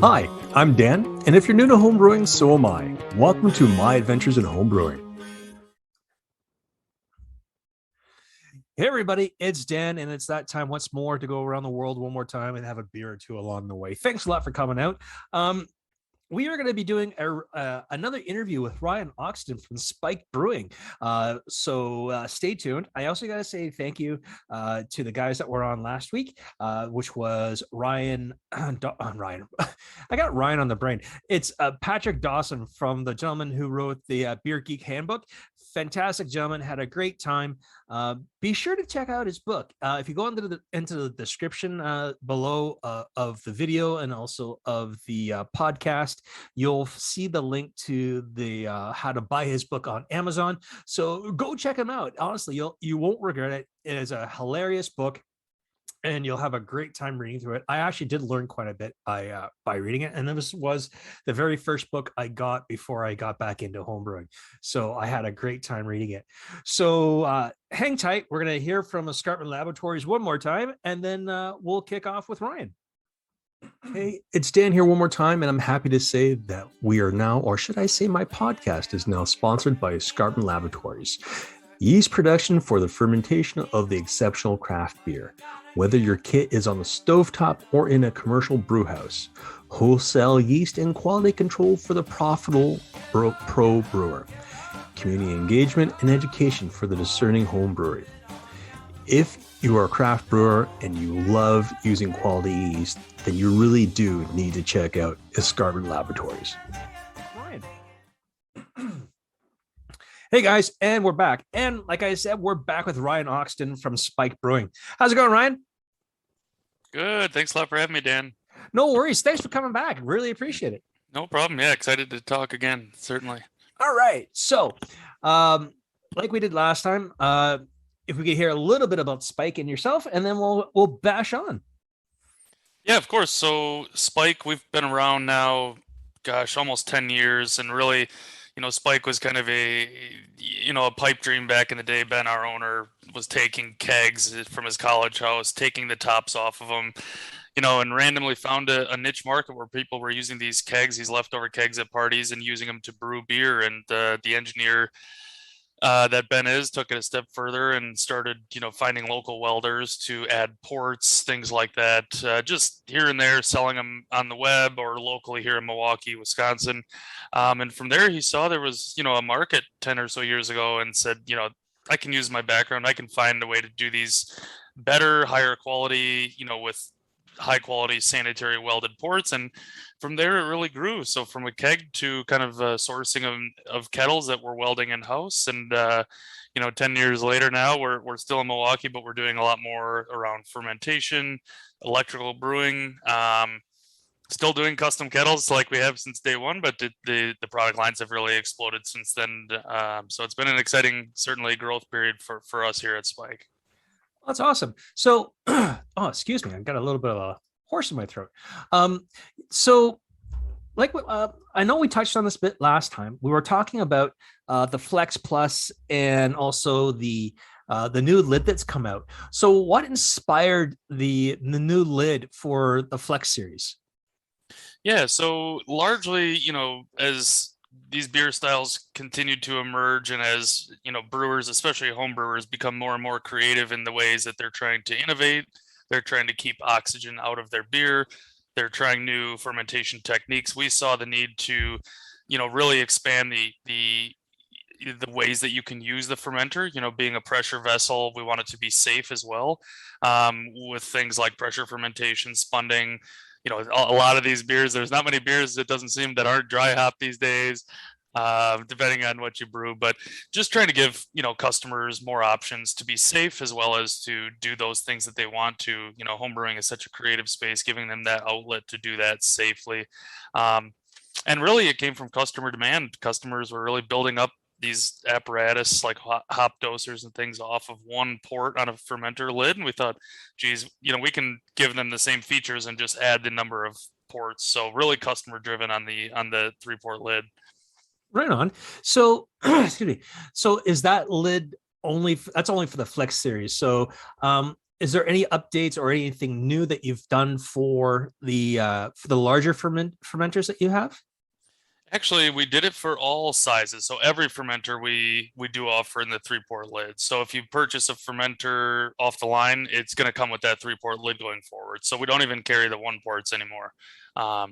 Hi, I'm Dan, and if you're new to homebrewing, so am I. Welcome to my adventures in homebrewing. Hey everybody, it's Dan, and it's that time once more to go around the world one more time and have a beer or two along the way. Thanks a lot for coming out. We are going to be doing another interview with Ryan Oxton from Spike Brewing. So stay tuned. I also got to say thank you to the guys that were on last week, which was Ryan. Ryan. I got Ryan on the brain. It's Patrick Dawson from the gentleman who wrote the Beer Geek Handbook. Fantastic gentleman, had a great time. Be sure to check out his book. If you go into the description below of the video and also of the podcast, you'll see the link to the how to buy his book on Amazon. So go check him out. Honestly, you won't regret it. It is a hilarious book, and you'll have a great time reading through it. I actually did learn quite a bit by reading it, and this was the very first book I got before I got back into homebrewing. So I had a great time reading it. So hang tight. We're going to hear from Escarpment Laboratories one more time, and then we'll kick off with Ryan. Hey, it's Dan here one more time, and I'm happy to say that we are now, or should I say my podcast is now sponsored by Escarpment Laboratories. Yeast production for the fermentation of the exceptional craft beer. Whether your kit is on the stovetop or in a commercial brew house, wholesale yeast and quality control for the profitable pro brewer, community engagement and education for the discerning home brewery. If you are a craft brewer and you love using quality yeast, then you really do need to check out Escarpment Laboratories. Ryan. Hey guys, and we're back. And like I said, we're back with Ryan Oxton from Spike Brewing. How's it going, Ryan? Good. Thanks a lot for having me, Dan. No worries. Thanks for coming back. Really appreciate it. No problem. Yeah, excited to talk again, certainly. All right. So, like we did last time, if we could hear a little bit about Spike and yourself, and then we'll bash on. Yeah, of course. So Spike, we've been around now, gosh, almost 10 years, and really, Spike was kind of a pipe dream back in the day. Ben, our owner, was taking kegs from his college house, taking the tops off of them, and randomly found a niche market where people were using these kegs, these leftover kegs at parties, and using them to brew beer. And the engineer that Ben took it a step further and started, finding local welders to add ports, things like that, just here and there, selling them on the web or locally here in Milwaukee, Wisconsin. And from there, he saw there was, a market 10 or so years ago and said, I can use my background. I can find a way to do these better, higher quality, with high quality sanitary welded ports. And from there it really grew. So from a keg to kind of sourcing of kettles that we're welding in house. And 10 years later now we're still in Milwaukee, but we're doing a lot more around fermentation, electrical brewing, still doing custom kettles like we have since day one, but the product lines have really exploded since then. So it's been an exciting, certainly growth period for us here at Spike. That's awesome. So, excuse me, I've got a little bit of a horse in my throat. So, like, I know we touched on this bit last time. We were talking about the Flex Plus and also the new lid that's come out. So, what inspired the new lid for the Flex series? Yeah, so largely, as these beer styles continue to emerge and as brewers, especially home brewers, become more and more creative in the ways that they're trying to innovate, they're trying to keep oxygen out of their beer, they're trying new fermentation techniques. We saw the need to really expand the ways that you can use the fermenter. Being a pressure vessel, we want it to be safe as well, with things like pressure fermentation, spunding. A lot of these beers, there's not many beers, it doesn't seem, that aren't dry hop these days, depending on what you brew. But just trying to give customers more options to be safe as well as to do those things that they want to. Home brewing is such a creative space, giving them that outlet to do that safely. And really, it came from customer demand. Customers were really building up these apparatus like hop dosers and things off of one port on a fermenter lid, and we thought, geez, we can give them the same features and just add the number of ports. So really customer driven on the 3-port lid. Right on. So excuse me, so is that lid only for the Flex series? So is there any updates or anything new that you've done for the larger fermenters that you have? Actually, we did it for all sizes. So every fermenter we do offer in the 3 port lid. So if you purchase a fermenter off the line, it's going to come with that 3 port lid going forward. So we don't even carry the 1 ports anymore.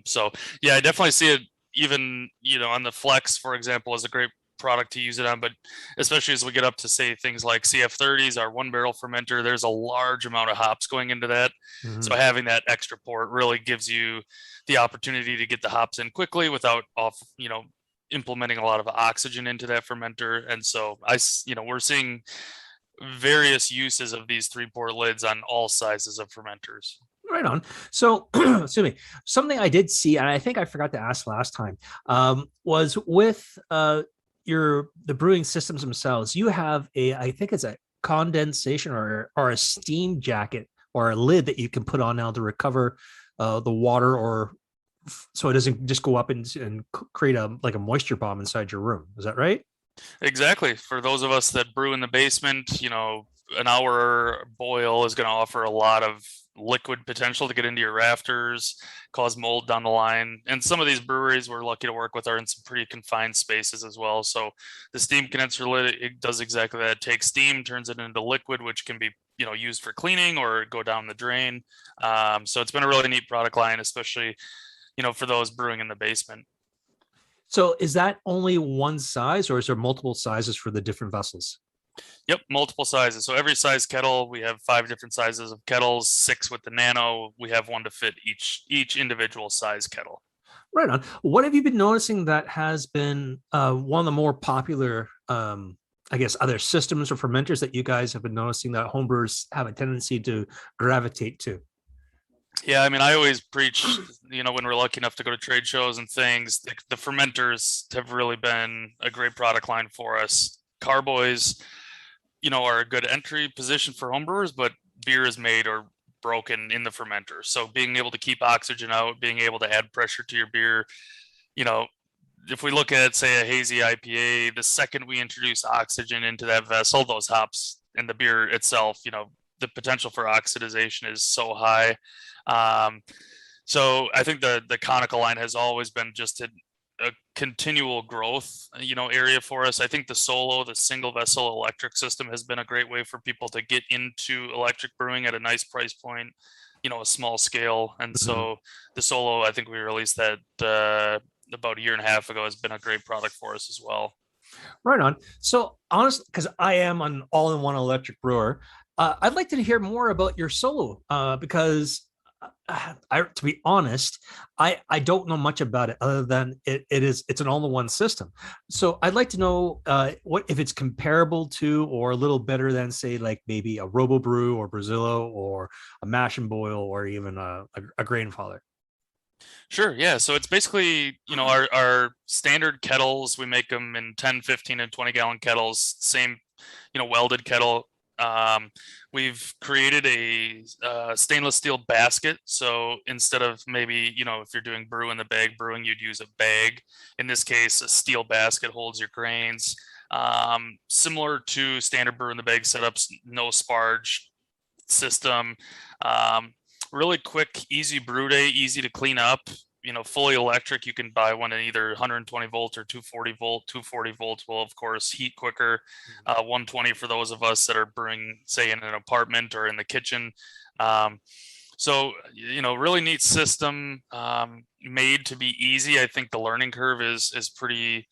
So yeah, I definitely see it even, on the Flex, for example, is a great product to use it on, but especially as we get up to say things like CF30s, our 1 barrel fermenter, there's a large amount of hops going into that. So Mhm. having that extra port really gives you the opportunity to get the hops in quickly without implementing a lot of oxygen into that fermenter. And so we're seeing various uses of these 3 port lids on all sizes of fermenters. Right on. So, excuse me. Something I did see, and I think I forgot to ask last time, was with the brewing systems themselves. You have I think it's a condensation or a steam jacket or a lid that you can put on now to recover the water, or so it doesn't just go up and create a moisture bomb inside your room. Is that right? Exactly. For those of us that brew in the basement, an hour boil is going to offer a lot of liquid potential to get into your rafters, cause mold down the line. And some of these breweries we're lucky to work with are in some pretty confined spaces as well. So the steam condenser lid, it does exactly that. It takes steam, turns it into liquid, which can be used for cleaning or go down the drain. So it's been a really neat product line, especially for those brewing in the basement. So is that only one size, or is there multiple sizes for the different vessels? Yep, multiple sizes. So every size kettle, we have 5 different sizes of kettles, 6 with the nano. We have one to fit each individual size kettle. Right on. What have you been noticing that has been one of the more popular, I guess, other systems or fermenters that you guys have been noticing that homebrewers have a tendency to gravitate to? Yeah, I mean, I always preach, when we're lucky enough to go to trade shows and things, the fermenters have really been a great product line for us. Carboys, are a good entry position for homebrewers, but beer is made or broken in the fermenter. So being able to keep oxygen out, being able to add pressure to your beer, you know, if we look at, say, a hazy IPA, the second we introduce oxygen into that vessel, those hops and the beer itself, the potential for oxidization is so high. Um, so I think the conical line has always been just a continual growth, area for us. I think the single vessel electric system has been a great way for people to get into electric brewing at a nice price point, a small scale. And Mhm. so the Solo, I think we released that about a year and a half ago, has been a great product for us as well. Right on. So honestly, because I am an all-in-one electric brewer, I'd like to hear more about your solo because to be honest, I don't know much about it other than it's an all-in-one system. So I'd like to know what if it's comparable to or a little better than, say, like maybe a Robo Brew or Brazilo or a Mash and Boil or even a Grain Father. Sure, yeah. So it's basically, our standard kettles. We make them in 10, 15, and 20 gallon kettles, same, welded kettle. We've created a stainless steel basket. So instead of maybe, if you're doing brew in the bag brewing, you'd use a bag. In this case, a steel basket holds your grains. Similar to standard brew in the bag setups, no sparge system. Um, Really quick, easy brew day, easy to clean up. Fully electric. You can buy one in either 120 volt or 240 volt. 240 volts will, of course, heat quicker. 120 for those of us that are brewing, say, in an apartment or in the kitchen. So, really neat system, made to be easy. I think the learning curve is pretty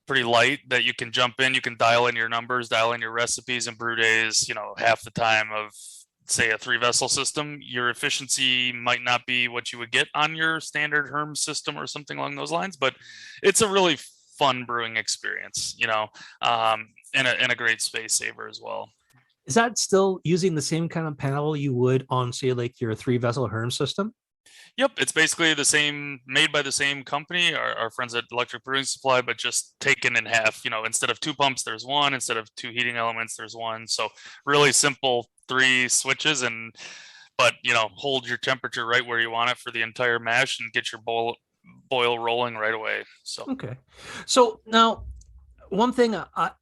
light, that you can jump in, you can dial in your numbers, dial in your recipes and brew days, half the time of, say, a 3 vessel system. Your efficiency might not be what you would get on your standard Herm system or something along those lines, but it's a really fun brewing experience, and a great space saver as well. Is that still using the same kind of panel you would on, say, like your three-vessel Herm system? Yep, it's basically the same, made by the same company, our friends at Electric Brewing Supply, but just taken in half. Instead of 2 pumps, there's one. Instead of 2 heating elements, there's one. So really simple 3 switches, but hold your temperature right where you want it for the entire mash and get your boil rolling right away. So Okay. So now one thing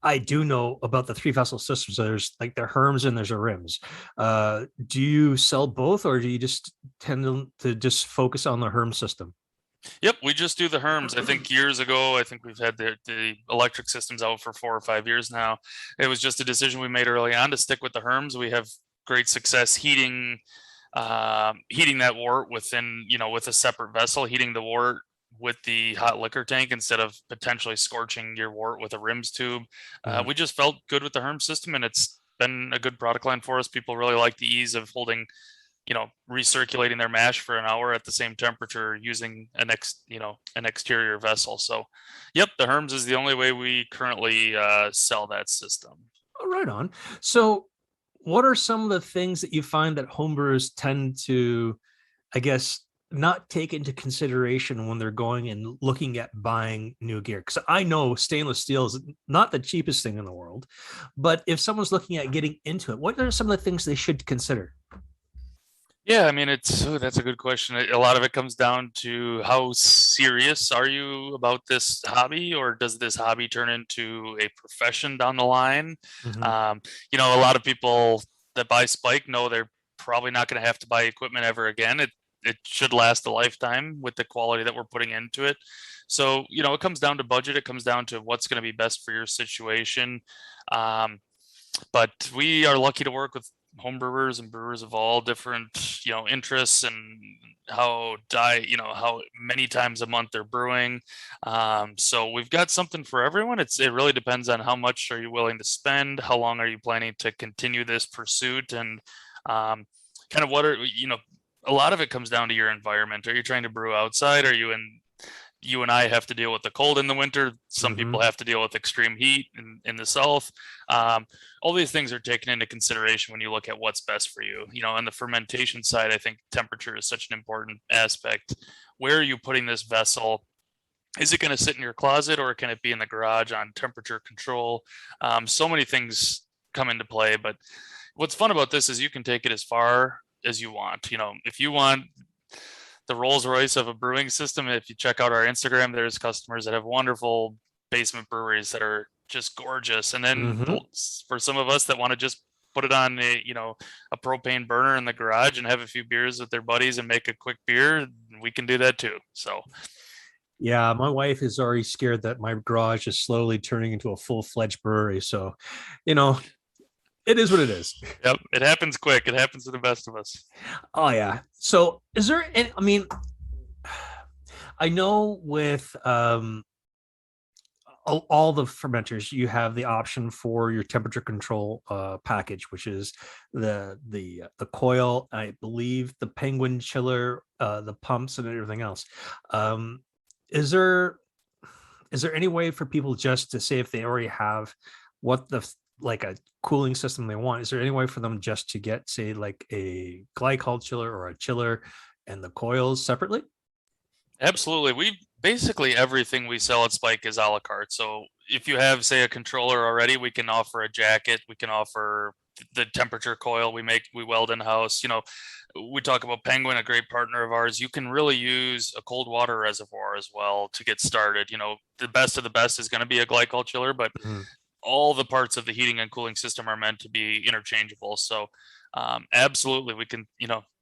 I do know about the three vessel systems, there's like their herms and there's a rims. Do you sell both, or do you just tend to just focus on the herm system? Yep, we just do the Herms. I think years ago, I think we've had the electric systems out for 4 or 5 years now. It was just a decision we made early on to stick with the Herms. We have great success heating that wort within, with a separate vessel, heating the wort with the hot liquor tank instead of potentially scorching your wort with a rims tube. Mhm. We just felt good with the Herm system, and it's been a good product line for us. People really like the ease of holding, recirculating their mash for an hour at the same temperature using an exterior vessel. So, yep, the Herms is the only way we currently sell that system. Oh, right on. So, what are some of the things that you find that homebrewers tend to, I guess, not take into consideration when they're going and looking at buying new gear? Because I know stainless steel is not the cheapest thing in the world, but if someone's looking at getting into it, what are some of the things they should consider? Yeah, I mean, that's a good question. A lot of it comes down to how serious are you about this hobby, or does this hobby turn into a profession down the line? Mhm. Um, a lot of people that buy Spike know they're probably not going to have to buy equipment ever again. It should last a lifetime with the quality that we're putting into it. So, it comes down to budget. It comes down to what's going to be best for your situation. Um, but we are lucky to work with homebrewers and brewers of all different interests, and how many times a month they're brewing. So we've got something for everyone. It really depends on how much are you willing to spend, how long are you planning to continue this pursuit, and kind of a lot of it comes down to your environment. Are you trying to brew outside? You and I have to deal with the cold in the winter. Some people Mhm. have to deal with extreme heat in the south. Um, all these things are taken into consideration when you look at what's best for you. On the fermentation side, I think temperature is such an important aspect. Where are you putting this vessel? Is it going to sit in your closet, or can it be in the garage on temperature control? So many things come into play, but what's fun about this is you can take it as far as you want. If you want the Rolls Royce of a brewing system, if you check out our Instagram, there's customers that have wonderful basement breweries that are just gorgeous. And then Mhm. for some of us that want to just put it on a propane burner in the garage and have a few beers with their buddies and make a quick beer, we can do that too. So, Yeah, my wife is already scared that my garage is slowly turning into a full-fledged brewery. So, you know, it is what it is. yep, it happens quick. It happens to the best of us. Oh yeah. So, is there any, I mean, I know with all the fermenters, you have the option for your temperature control package, which is the coil, I believe, the penguin chiller, the pumps, and everything else. Um, is there is there any way for people just to say if they already have what like a cooling system they want? Is there any way for them just to get, say, like a glycol chiller or a chiller and the coils separately? Absolutely. We basically everything we sell at Spike is a la carte. So if you have, say, a controller already, we can offer a jacket. We can offer the temperature coil we weld in house. We talk about Penguin, a great partner of ours. You can really use a cold water reservoir as well to get started. The best of the best is going to be a glycol chiller, but Mhm. all the parts of the heating and cooling system are meant to be interchangeable. So absolutely, we can.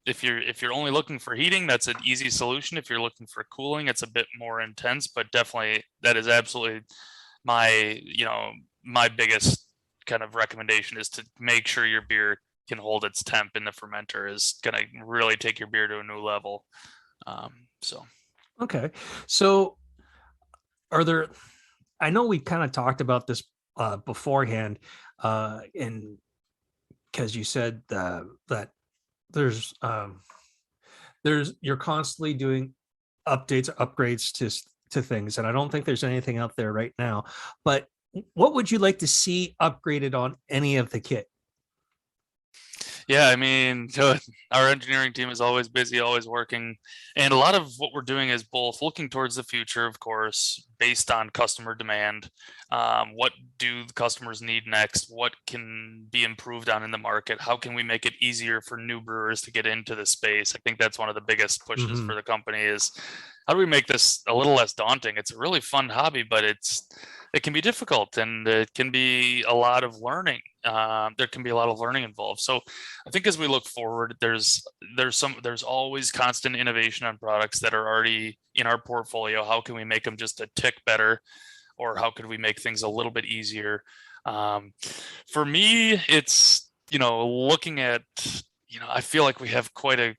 If you're only looking for heating, that's an easy solution. If you're looking for cooling, it's a bit more intense, but definitely that is absolutely my biggest kind of recommendation is to make sure your beer can hold its temp in the fermenter is going to really take your beer to a new level. So Okay. So, are there, I know we kind of talked about this beforehand, and because you said that there's you're constantly doing updates, upgrades to things, and I don't think there's anything out there right now. But what would you like to see upgraded on any of the kit? yeah, I mean, so our engineering team is always busy, always working. And a lot of what we're doing is both looking towards the future, of course, based on customer demand. What do the customers need next? What can be improved on in the market? How can we make it easier for new brewers to get into the space? I think that's one of the biggest pushes Hmm. for the company is how do we make this a little less daunting? It's a really fun hobby, but it can be difficult, and it can be a lot of learning. There can be a lot of learning involved. So I think as we look forward, there's always constant innovation on products that are already in our portfolio. How can we make them just a tick better, or how could we make things a little bit easier? Um, for me, it's, looking at, I feel like we have quite a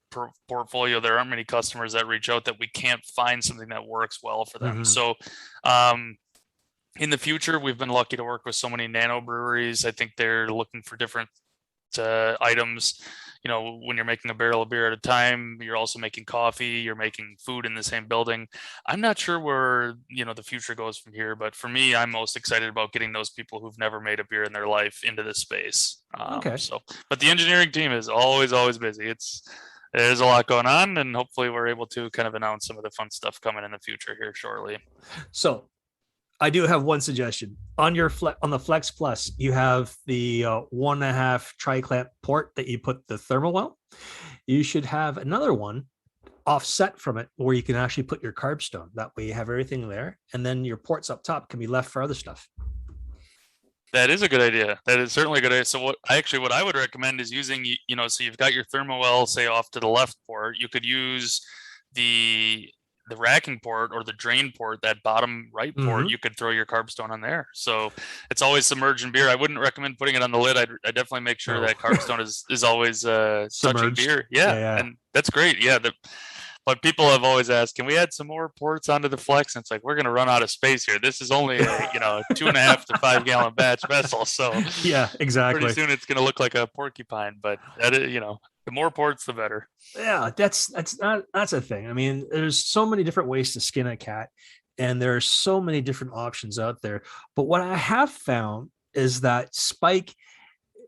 portfolio. There aren't many customers that reach out that we can't find something that works well for them. So, in the future, we've been lucky to work with so many nano breweries. I think they're looking for different items. When you're making a barrel of beer at a time, you're also making coffee, you're making food in the same building. I'm not sure where, the future goes from here, but for me, I'm most excited about getting those people who've never made a beer in their life into this space. Okay. But the engineering team is always busy. There's a lot going on, and hopefully we're able to kind of announce some of the fun stuff coming in the future here shortly. So I do have one suggestion on on the Flex Plus. You have the 1.5 tri-clamp port that you put the thermal well. You should have another one offset from it where you can actually put your carb stone. That way you have everything there, and then your ports up top can be left for other stuff. That is a good idea. That is certainly a good idea. So what I would recommend is using, so you've got your thermal well, say off to the left port. You could use the racking port or the drain port, that bottom right port. You could throw your carb stone on there. So it's always submerged in beer. I wouldn't recommend putting it on the lid. I definitely make sure that carb stone is always touching beer. Yeah. And that's great. Yeah. But people have always asked, can we add some more ports onto the Flex? And it's like, we're going to run out of space here. This is only a 2.5 to 5 gallon batch vessel. So yeah, exactly. Pretty soon it's going to look like a porcupine, but that is, the more ports, the better. Yeah, that's a thing. I mean, there's so many different ways to skin a cat, and there are so many different options out there. But what I have found is that Spike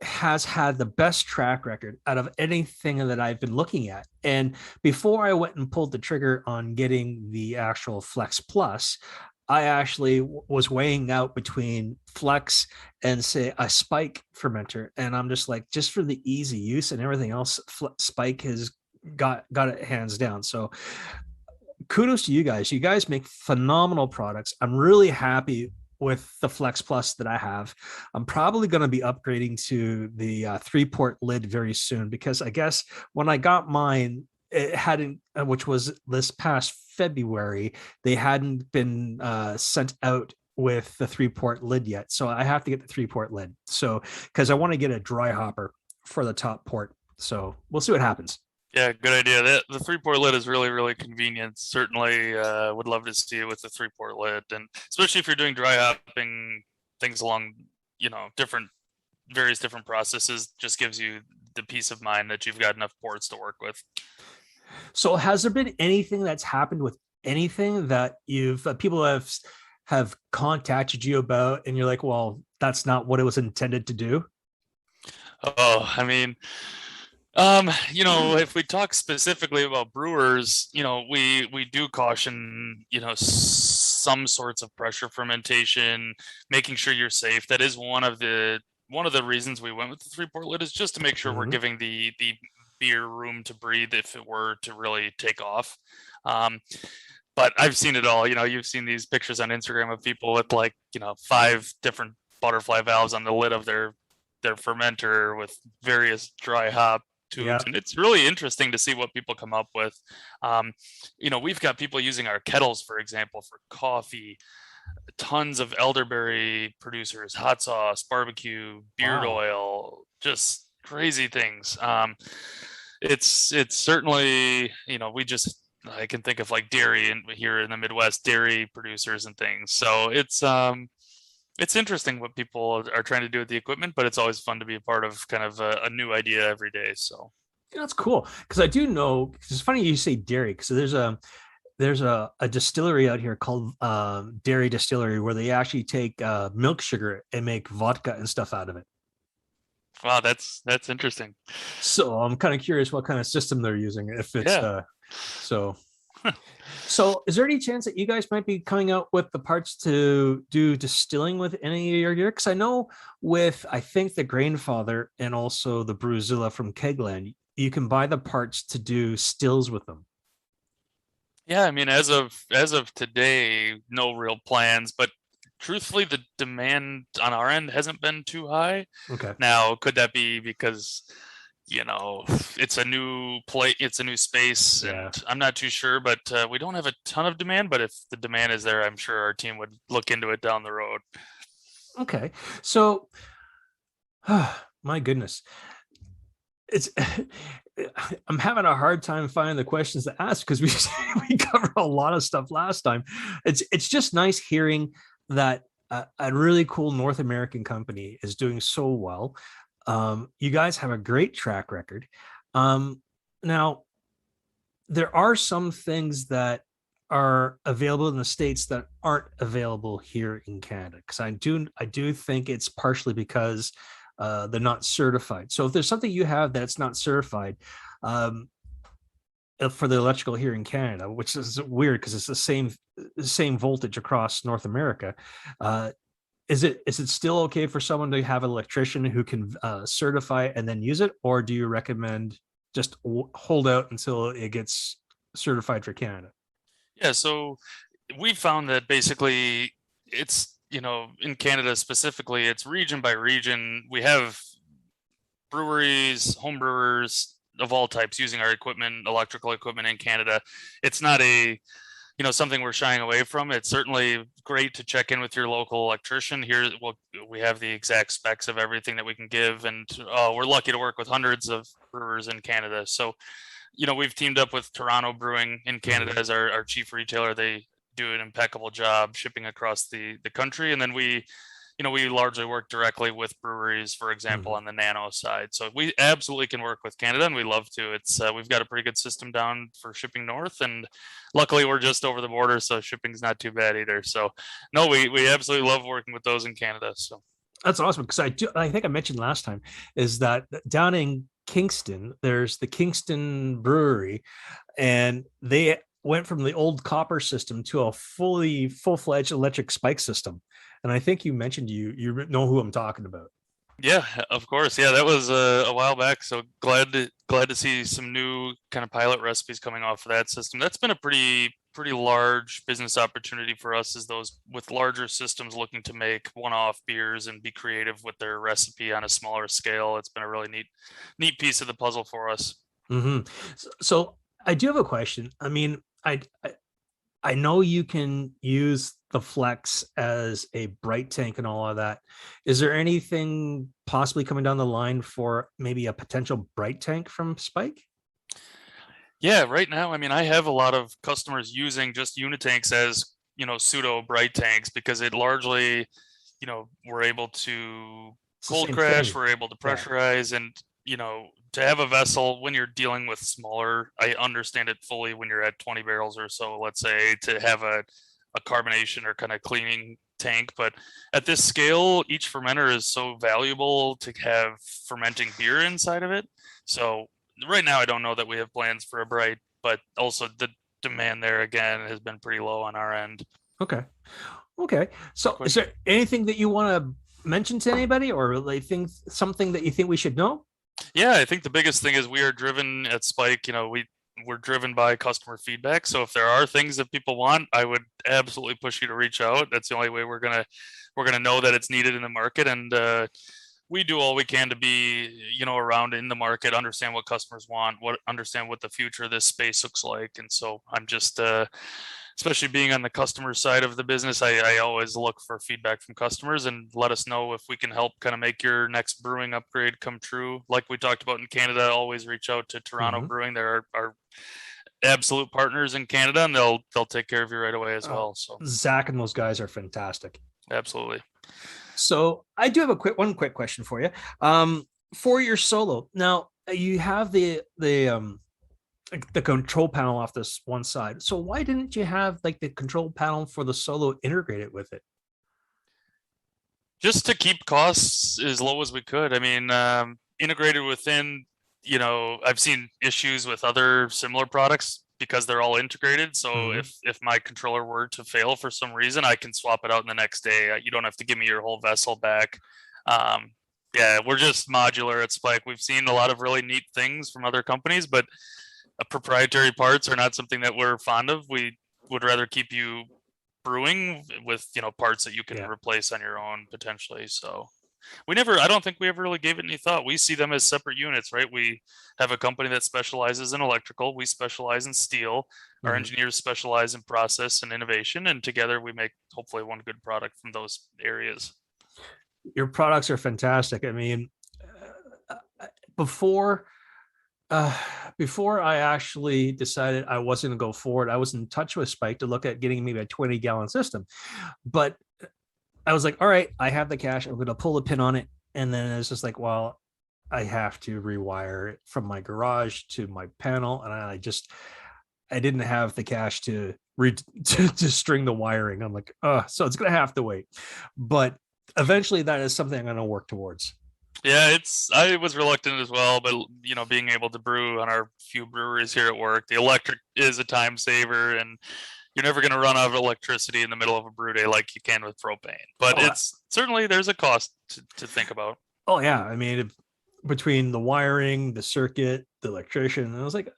has had the best track record out of anything that I've been looking at. And before I went and pulled the trigger on getting the actual Flex Plus, I actually was weighing out between Flex and say a Spike fermenter. And I'm just like, just for the easy use and everything else, Spike has got it hands down. So kudos to you guys. You guys make phenomenal products. I'm really happy with the Flex Plus that I have. I'm probably going to be upgrading to the 3-port lid very soon, because I guess when I got mine, it hadn't, which was this past February, they hadn't been sent out with the 3-port lid yet. So I have to get the 3-port lid. So, because I want to get a dry hopper for the top port. So we'll see what happens. Yeah, good idea. The 3-port lid is really, really convenient. Certainly would love to see it with the 3-port lid. And especially if you're doing dry hopping, things along, various different processes, just gives you the peace of mind that you've got enough ports to work with. So has there been anything that's happened with anything that people have contacted you about, and you're like, well, that's not what it was intended to do? Oh, I mean, if we talk specifically about brewers, we do caution, some sorts of pressure fermentation, making sure you're safe. That is one of the reasons we went with the 3-port lid, is just to make sure we're giving the beer room to breathe if it were to really take off. But I've seen it all. You've seen these pictures on Instagram of people with 5 different butterfly valves on the lid of their fermenter with various dry hop tubes. Yeah. And it's really interesting to see what people come up with. We've got people using our kettles, for example, for coffee, tons of elderberry producers, hot sauce, barbecue, beard oil, just crazy things. It's certainly, I can think of dairy here in the Midwest, dairy producers and things. So it's interesting what people are trying to do with the equipment, but it's always fun to be a part of kind of a new idea every day. So that's cool, because I do know, it's funny you say dairy, because there's a distillery out here called Dairy Distillery, where they actually take milk sugar and make vodka and stuff out of it. Wow, that's interesting. So I'm kind of curious what kind of system they're using. If it's So is there any chance that you guys might be coming out with the parts to do distilling with any of your gear? Because I know with, I think, the Grainfather and also the Brewzilla from Kegland, you can buy the parts to do stills with them. Yeah, I mean, as of today, no real plans, but truthfully, the demand on our end hasn't been too high. Okay. Now, could that be because, you know, it's a new it's a new space, Yeah. and I'm not too sure, but we don't have a ton of demand. But if the demand is there, I'm sure our team would look into it down the road. Okay. So, my goodness, it's I'm having a hard time finding the questions to ask because we covered a lot of stuff last time. It's just nice hearing that a really cool North American company is doing so well. You guys have a great track record. Now, there are some things that are available in the States that aren't available here in Canada, because I do think it's partially because they're not certified. So if there's something you have that's not certified, um, for the electrical here in Canada, which is weird because it's the same voltage across North America. Is it still okay for someone to have an electrician who can certify and then use it, or do you recommend just hold out until it gets certified for Canada? Yeah, so we found that basically it's, in Canada specifically, it's region by region. We have breweries, home brewers of all types using our equipment, electrical equipment in Canada. It's not something we're shying away from. It's certainly great to check in with your local electrician. Here, we have the exact specs of everything that we can give, and we're lucky to work with hundreds of brewers in Canada. So, we've teamed up with Toronto Brewing in Canada as our chief retailer. They do an impeccable job shipping across the country, and then we largely work directly with breweries, for example, on the nano side. So we absolutely can work with Canada, and we love to. It's we've got a pretty good system down for shipping north, and luckily we're just over the border, so shipping's not too bad either. So no, we absolutely love working with those in Canada. So That's awesome, because I think I mentioned last time is that down in Kingston, there's the Kingston Brewery, and they went from the old copper system to a full-fledged electric spike system. And I think you mentioned you know who I'm talking about. yeah, of course. Yeah, that was a while back. So glad to see some new kind of pilot recipes coming off of that system. That's been a pretty large business opportunity for us, is those with larger systems looking to make one-off beers and be creative with their recipe on a smaller scale. It's been a really neat piece of the puzzle for us. So I do have a question. I mean, I know you can use the Flex as a bright tank and all of that. Is there anything possibly coming down the line for maybe a potential bright tank from Spike? Yeah, right now, I mean, I have a lot of customers using just Unitanks as, pseudo bright tanks, because it largely, we're able to It's the cold same crash, thing. we're able to Yeah. pressurize, and, to have a vessel when you're dealing with smaller, I understand it fully when you're at 20 barrels or so, let's say, to have a carbonation or kind of cleaning tank. But at this scale, each fermenter is so valuable to have fermenting beer inside of it. So right now, I don't know that we have plans for a bright, but also the demand there again has been pretty low on our end. Okay. Okay. So is Question. there anything that you want to mention to anybody, or like something that you think we should know? Yeah, I think the biggest thing is we are driven at Spike. We're driven by customer feedback. So if there are things that people want, I would absolutely push you to reach out. That's the only way we're gonna know that it's needed in the market, and we do all we can to be, around in the market, understand what customers want, understand what the future of this space looks like. And so I'm just, especially being on the customer side of the business, I always look for feedback from customers and let us know if we can help kind of make your next brewing upgrade come true. Like we talked about in Canada, always reach out to Toronto Mhm. Brewing. They're our absolute partners in Canada, and they'll take care of you right away as Oh, well. So Zach and those guys are fantastic. absolutely. So I do have one quick question for you. For your solo, now you have the control panel off this one side. So why didn't you have like the control panel for the solo integrated with it? Just to keep costs as low as we could. I mean, integrated within, I've seen issues with other similar products because they're all integrated. So Mhm. if my controller were to fail for some reason, I can swap it out in the next day. You don't have to give me your whole vessel back. Um, yeah, we're just modular at Spike. We've seen a lot of really neat things from other companies, but proprietary parts are not something that we're fond of. We would rather keep you brewing with, parts that you can Yeah. replace on your own potentially. So I don't think we ever really gave it any thought. We see them as separate units, right? We have a company that specializes in electrical. We specialize in steel. Our engineers specialize in process and innovation, and together we make hopefully one good product from those areas. Your products are fantastic. I mean, before before I actually decided I wasn't going to go forward, I was in touch with Spike to look at getting maybe a 20-gallon system. But I was like, all right, I have the cash. I'm going to pull the pin on it. And then it's just like, well, I have to rewire it from my garage to my panel. And I didn't have the cash to string the wiring. I'm like, so it's going to have to wait. But eventually that is something I'm going to work towards. Yeah, I was reluctant as well, but being able to brew on our few breweries here at work, the electric is a time saver, and you're never going to run out of electricity in the middle of a brew day like you can with propane. But it's certainly, there's a cost to think about. Oh yeah, I mean, between the wiring, the circuit, the electrician, and I was like,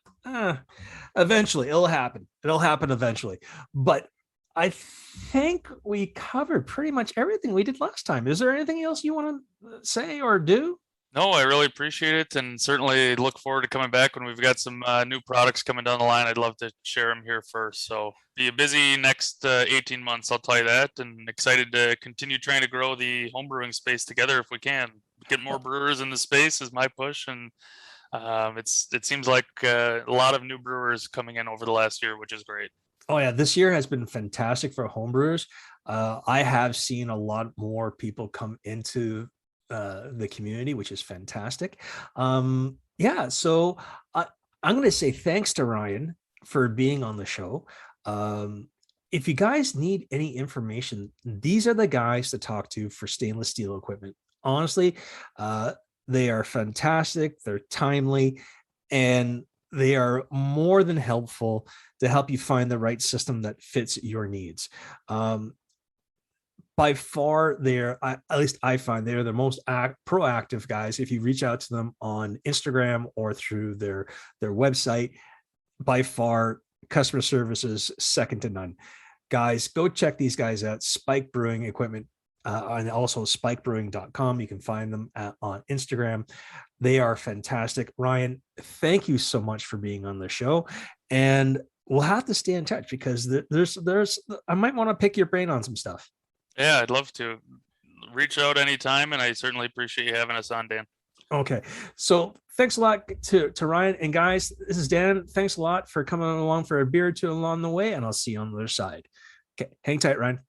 eventually it'll happen. It'll happen eventually. But I think we covered pretty much everything we did last time. Is there anything else you want to say or do? No, I really appreciate it, and certainly look forward to coming back when we've got some new products coming down the line. I'd love to share them here first. So be a busy next 18 months, I'll tell you that, and excited to continue trying to grow the homebrewing space together if we can. Get more brewers in the space is my push, and it seems like a lot of new brewers coming in over the last year, which is great. Oh yeah, this year has been fantastic for homebrewers. I have seen a lot more people come into the community, which is fantastic. Yeah, so I'm going to say thanks to Ryan for being on the show. If you guys need any information, these are the guys to talk to for stainless steel equipment. Honestly, they are fantastic. They're timely, and they are more than helpful to help you find the right system that fits your needs. By far, at least I find they're the most proactive guys. If you reach out to them on Instagram or through their website, by far, customer service is second to none. Guys, go check these guys out. Spike Brewing Equipment, and also spikebrewing.com. You can find them on Instagram. They are fantastic. Ryan, thank you so much for being on the show. And we'll have to stay in touch because I might want to pick your brain on some stuff. Yeah, I'd love to. Reach out anytime, and I certainly appreciate you having us on, Dan. Okay. So thanks a lot to Ryan. And guys, this is Dan. Thanks a lot for coming along for a beer or two along the way, and I'll see you on the other side. Okay. Hang tight, Ryan.